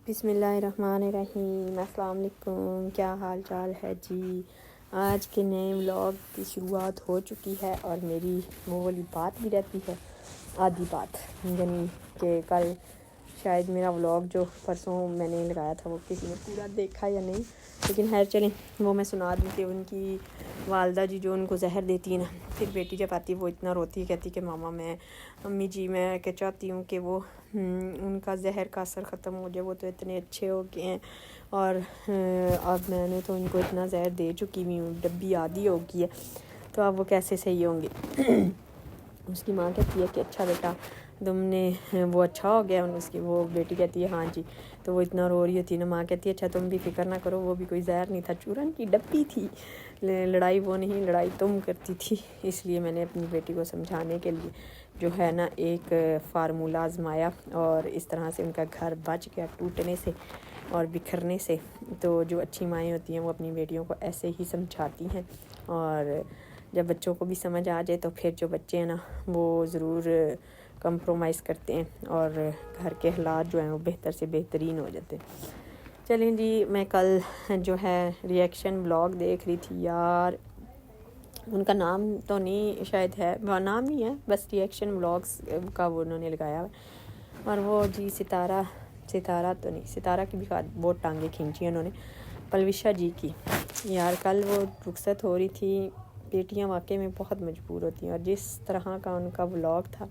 بسم اللہ الرحمن الرحیم۔ السلام علیکم، کیا حال چال ہے جی؟ آج کے نئے ولاگ کی شروعات ہو چکی ہے اور میری وہ والی بات بھی رہتی ہے، آدھی بات، یعنی کہ کل شاید میرا ولاگ جو پرسوں میں نے لگایا تھا وہ کسی نے پورا دیکھا یا نہیں، لیکن خیر چلیں وہ میں سنا دوں کہ ان کی والدہ جی جو ان کو زہر دیتی ہے نا، پھر بیٹی جب آتی ہے وہ اتنا روتی ہے، کہتی کہ ماما میں امی جی میں کہ چاہتی ہوں کہ وہ ان کا زہر کا اثر ختم ہو جائے، وہ تو اتنے اچھے ہو گئے ہیں اور اب میں نے تو ان کو اتنا زہر دے چکی ہوئی ہوں، ڈبی آدھی ہو گئی ہے، تو اب وہ کیسے صحیح ہوں گے؟ اس کی ماں کہتی ہے کہ اچھا بیٹا تم نے وہ اچھا ہو گیا، اس کی وہ بیٹی کہتی ہے ہاں جی، تو وہ اتنا رو رہی ہوتی ہے نا، ماں کہتی ہے اچھا تم بھی فکر نہ کرو، وہ بھی کوئی زہر نہیں تھا، چورن کی ڈبی تھی، لڑائی وہ نہیں، لڑائی تم کرتی تھی، اس لیے میں نے اپنی بیٹی کو سمجھانے کے لیے جو ہے نا ایک فارمولہ آزمایا اور اس طرح سے ان کا گھر بچ گیا ٹوٹنے سے اور بکھرنے سے۔ تو جو اچھی مائیں ہوتی ہیں وہ اپنی بیٹیوں کو ایسے ہی سمجھاتی ہیں، اور جب بچوں کو بھی سمجھ آ جائے تو پھر جو بچے ہیں نا وہ ضرور کمپرومائز کرتے ہیں اور گھر کے حالات جو ہیں وہ بہتر سے بہترین ہو جاتے ہیں۔ چلیں جی، میں کل جو ہے ریئیکشن بلاگ دیکھ رہی تھی یار، ان کا نام تو نہیں شاید ہے، وہ نام ہی ہے بس ریئیکشن بلاگس کا وہ انہوں نے لگایا ہے، اور وہ جی ستارہ تو نہیں، ستارہ کی بھی بہت ٹانگیں کھینچی انہوں نے، پلوشا جی کی یار، کل وہ رخصت ہو رہی تھی۔ بیٹیاں واقعی میں بہت مجبور ہوتی ہیں، اور جس طرح کا ان کا ولاگ تھا،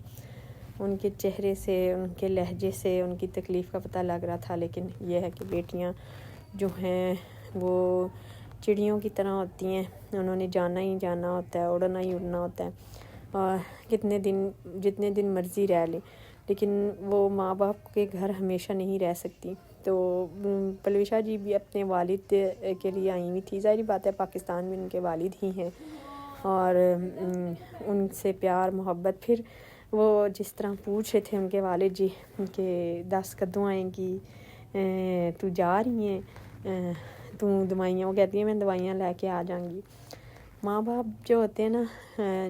ان کے چہرے سے، ان کے لہجے سے ان کی تکلیف کا پتہ لگ رہا تھا، لیکن یہ ہے کہ بیٹیاں جو ہیں وہ چڑیوں کی طرح ہوتی ہیں، انہوں نے جانا ہی جانا ہوتا ہے، اڑنا ہی اڑنا ہوتا ہے، اور جتنے دن مرضی رہ لیں، لیکن وہ ماں باپ کے گھر ہمیشہ نہیں رہ سکتی۔ تو پلوشا جی بھی اپنے والد کے لیے آئی ہوئی تھی، ظاہری بات ہے پاکستان میں ان کے والد ہی ہیں، اور ان سے پیار محبت، پھر وہ جس طرح پوچھ رہے تھے ان کے والد جی کہ 10 کدوں آئیں گی، تو جا رہی ہیں، تو دوائیاں، وہ کہتی ہیں میں دوائیاں لے کے آ جاؤں گی۔ ماں باپ جو ہوتے ہیں نا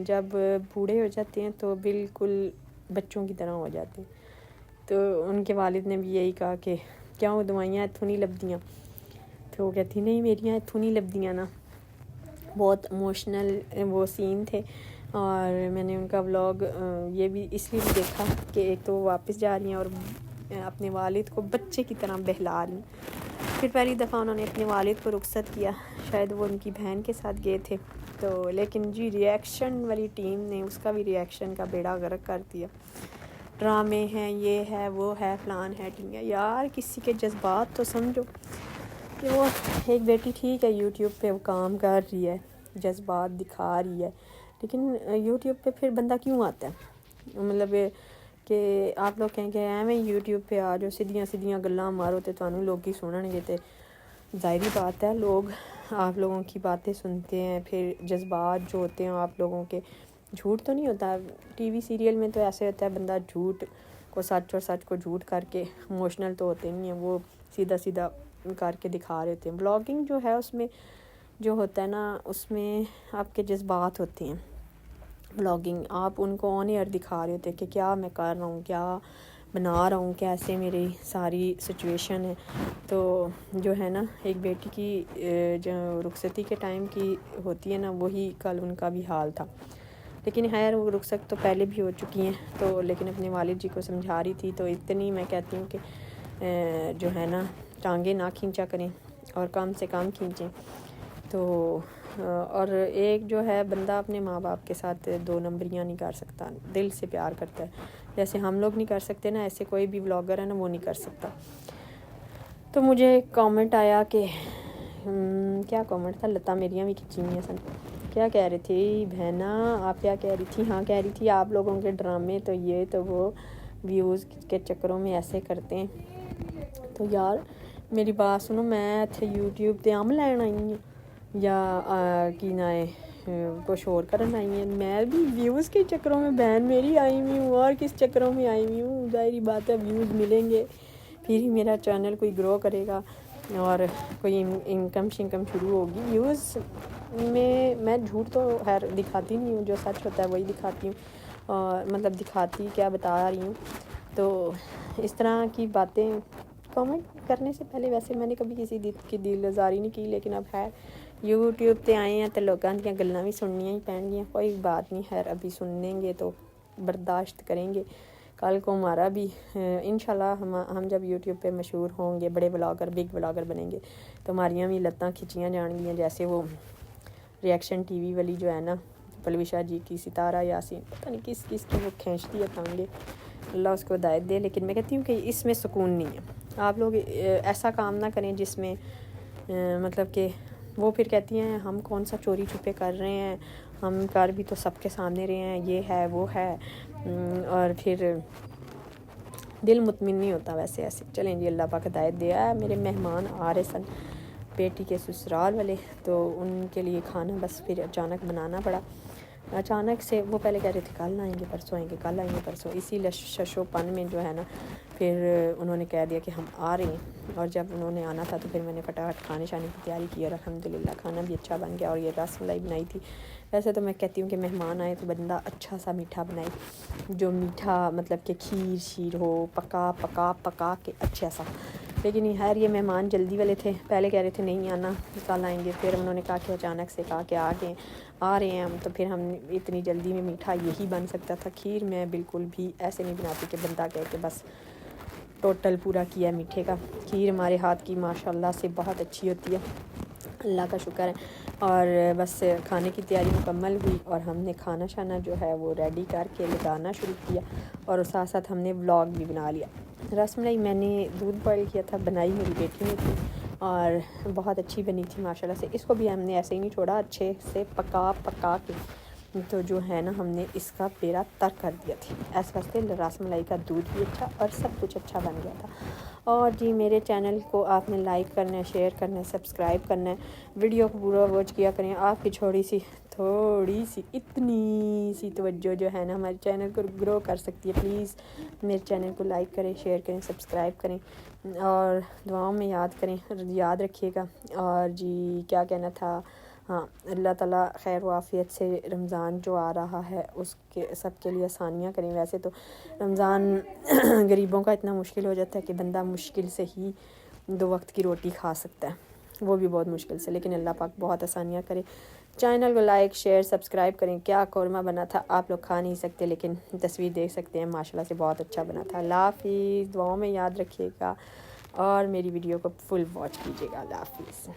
جب بوڑھے ہو جاتے ہیں تو بالکل بچوں کی طرح ہو جاتے ہیں، تو ان کے والد نے بھی یہی کہا کہ کیا وہ دوائیاں اتھوں نہیں لبدیاں، تو وہ کہتی نہیں میریاں اتھوں نہیں لبدیاں نا۔ بہت ایموشنل وہ سین تھے، اور میں نے ان کا ولاگ یہ بھی اس لیے بھی دیکھا کہ ایک تو وہ واپس جا رہی ہیں اور اپنے والد کو بچے کی طرح بہلا رہی ہیں۔ پھر پہلی دفعہ انہوں نے اپنے والد کو رخصت کیا، شاید وہ ان کی بہن کے ساتھ گئے تھے، تو لیکن جی ریئیکشن والی ٹیم نے اس کا بھی ریئیکشن کا بیڑا غرق کر دیا، ڈرامے ہیں، یہ ہے، وہ ہے، فلان ہے، ٹھیک ہے یار، کسی کے جذبات تو سمجھو کہ وہ ایک بیٹی ٹھیک ہے یوٹیوب پہ وہ کام کر رہی ہے، جذبات دکھا رہی ہے، لیکن یوٹیوب پہ پھر بندہ کیوں آتا ہے؟ مطلب کہ آپ لوگ کہیں کہ ایویں یوٹیوب پہ آ جو سیدھیاں گلاں مارو تے تانوں لوگ ہی سنن گے، تے ظاہری بات ہے لوگ آپ لوگوں کی باتیں سنتے ہیں، پھر جذبات جو ہوتے ہیں آپ لوگوں کے، جھوٹ تو نہیں ہوتا ٹی وی سیریل میں، تو ایسے ہوتا ہے بندہ جھوٹ کو سچ اور سچ کو جھوٹ کر کے، ایموشنل تو ہوتے نہیں ہیں، وہ سیدھا کر کے دکھا رہے ہوتے ہیں۔ بلاگنگ جو ہے اس میں جو ہوتا ہے نا، اس میں آپ کے جذبات ہوتے ہیں، بلاگنگ آپ ان کو آن ایئر دکھا رہے ہوتے ہیں کہ کیا میں کر رہا ہوں، کیا بنا رہا ہوں، کیسے میری ساری سچویشن ہے۔ تو جو ہے نا ایک بیٹی کی جو رخصتی کے ٹائم کی ہوتی ہے نا، وہی کل ان کا بھی حال تھا، لیکن خیر وہ رخصت تو پہلے بھی ہو چکی ہیں، تو لیکن اپنے والد جی کو سمجھا رہی تھی، تو اتنی میں کہتی ہوں کہ جو ہے نا ٹانگیں نہ کھینچا کریں اور کم سے کم کھینچیں۔ تو اور ایک جو ہے بندہ اپنے ماں باپ کے ساتھ 2 نمبریاں نہیں کر سکتا، دل سے پیار کرتا ہے، جیسے ہم لوگ نہیں کر سکتے نا، ایسے کوئی بھی بلاگر ہے نا وہ نہیں کر سکتا۔ تو مجھے ایک کامنٹ آیا کہ کیا کامنٹ تھا، لتا میریاں بھی کھچی ہوئی ہیں سن، کیا کہہ رہی تھی بہنا، آپ کیا کہہ رہی تھی؟ ہاں کہہ رہی تھی آپ لوگوں کے ڈرامے تو یہ تو وہ ویوز کے چکروں میں ایسے کرتے ہیں۔ تو یار میری بات سنو، میں اتھے یوٹیوب تے عمل لین آئی ہوں یا کی نہ ہے کچھ اور کرن آئی ہیں؟ میں بھی ویوز کے چکروں میں بہن میری آئی ہوئی ہوں، اور کس چکروں میں آئی ہوئی ہوں؟ ظاہری بات ہے ویوز ملیں گے پھر ہی میرا چینل کوئی گرو کرے گا اور کوئی انکم شروع ہوگی۔ ویوز میں جھوٹ تو خیر دکھاتی نہیں ہوں، جو سچ ہوتا ہے وہی دکھاتی ہوں، اور مطلب دکھاتی کیا بتا رہی ہوں۔ تو اس طرح کی باتیں کامنٹ کرنے سے پہلے ویسے میں نے کبھی کسی کی دل آزاری نہیں کی، لیکن اب خیر یوٹیوب تے آئے ہیں تو لوگوں کی گلاں بھی سننیاں ہی پین گیاں، کوئی بات نہیں، خیر ابھی سنیں گے تو برداشت کریں گے، کل کو ہمارا بھی انشاءاللہ ہم جب یوٹیوب پہ مشہور ہوں گے، بڑے بلاگر بگ بلاگر بنیں گے تو ہماریاں بھی لتاں کھچیاں جان گیاں، جیسے وہ ریئیکشن ٹی وی والی جو ہے نا پلوشا جی کی، ستارہ یاسین، پتہ نہیں کس کس کی وہ کھینچتی ہے ٹانگے، اللہ اس کو ہدایت دے، لیکن میں کہتی ہوں کہ اس میں سکون نہیں ہے۔ آپ لوگ ایسا کام نہ کریں جس میں مطلب کہ وہ پھر کہتی ہیں ہم کون سا چوری چھپے کر رہے ہیں، ہم کر بھی تو سب کے سامنے رہے ہیں، یہ ہے وہ ہے، اور پھر دل مطمئن نہیں ہوتا ویسے ایسے۔ چلیں جی، اللہ پاک ہدایت دے۔ میرے مہمان آ رہے سن بیٹی کے سسرال والے، تو ان کے لیے کھانا بس پھر اچانک بنانا پڑا، اچانک سے۔ وہ پہلے کہہ رہے تھے کل آئیں گے پرسوں آئیں گے کل آئیں گے پرسوں، اسی ششو پن میں جو ہے نا پھر انہوں نے کہہ دیا کہ ہم آ رہے ہیں، اور جب انہوں نے آنا تھا تو پھر میں نے فٹافٹ کھانے شانے کی تیاری کی، اور الحمدللہ کھانا بھی اچھا بن گیا، اور یہ رس ملائی بنائی تھی۔ ویسے تو میں کہتی ہوں کہ مہمان آئے تو بندہ اچھا سا میٹھا بنائے، جو میٹھا مطلب کہ کھیر شیر ہو، پکا کے اچھا سا، لیکن خیر یہ مہمان جلدی والے تھے، پہلے کہہ رہے تھے نہیں آنا کل آئیں گے، پھر انہوں نے کہا کہ اچانک سے کہا کہ آ رہے ہیں ہم، تو پھر ہم اتنی جلدی میں میٹھا یہی بن سکتا تھا۔ کھیر میں بالکل بھی ایسے نہیں بناتی کہ بندہ کہے کہ بس ٹوٹل پورا کیا ہے میٹھے کا۔ کھیر ہمارے ہاتھ کی ماشاءاللہ سے بہت اچھی ہوتی ہے، اللہ کا شکر ہے۔ اور بس کھانے کی تیاری مکمل ہوئی، اور ہم نے کھانا شانا جو ہے وہ ریڈی کر کے لگانا شروع کیا، اور ساتھ ساتھ ہم نے ولاگ بھی بنا لیا۔ رس ملائی میں نے دودھ بوائل کیا تھا، بنائی میری بیٹی نے تھی، اور بہت اچھی بنی تھی ماشاءاللہ سے۔ اس کو بھی ہم نے ایسے ہی نہیں چھوڑا، اچھے سے پکا کے تو جو ہے نا ہم نے اس کا پیڑا تر کر دیا تھا، اس واسطے رس ملائی کا دودھ بھی اچھا اور سب کچھ اچھا بن گیا تھا۔ اور جی میرے چینل کو آپ نے لائک کرنا ہے، شیئر کرنا ہے، سبسکرائب کرنا ہے، ویڈیو کو پورا واچ کیا کریں۔ آپ کی تھوڑی سی اتنی سی توجہ جو ہے نا ہمارے چینل کو گرو کر سکتی ہے۔ پلیز میرے چینل کو لائک کریں، شیئر کریں، سبسکرائب کریں، اور دعاؤں میں یاد رکھیے گا۔ اور جی کیا کہنا تھا، ہاں، اللہ تعالیٰ خیر و عافیت سے رمضان جو آ رہا ہے اس کے سب کے لیے آسانیاں کریں۔ ویسے تو رمضان غریبوں کا اتنا مشکل ہو جاتا ہے کہ بندہ مشکل سے ہی 2 وقت کی روٹی کھا سکتا ہے، وہ بھی بہت مشکل سے، لیکن اللہ پاک بہت آسانیاں کرے۔ چینل کو لائک شیئر سبسکرائب کریں۔ کیا قورمہ بنا تھا، آپ لوگ کھا نہیں سکتے لیکن تصویر دیکھ سکتے ہیں، ماشاءاللہ سے بہت اچھا بنا تھا۔ اللہ حافظ، دعاؤں میں یاد رکھیے گا، اور میری ویڈیو کو فل واچ کیجیے گا۔ اللہ حافظ۔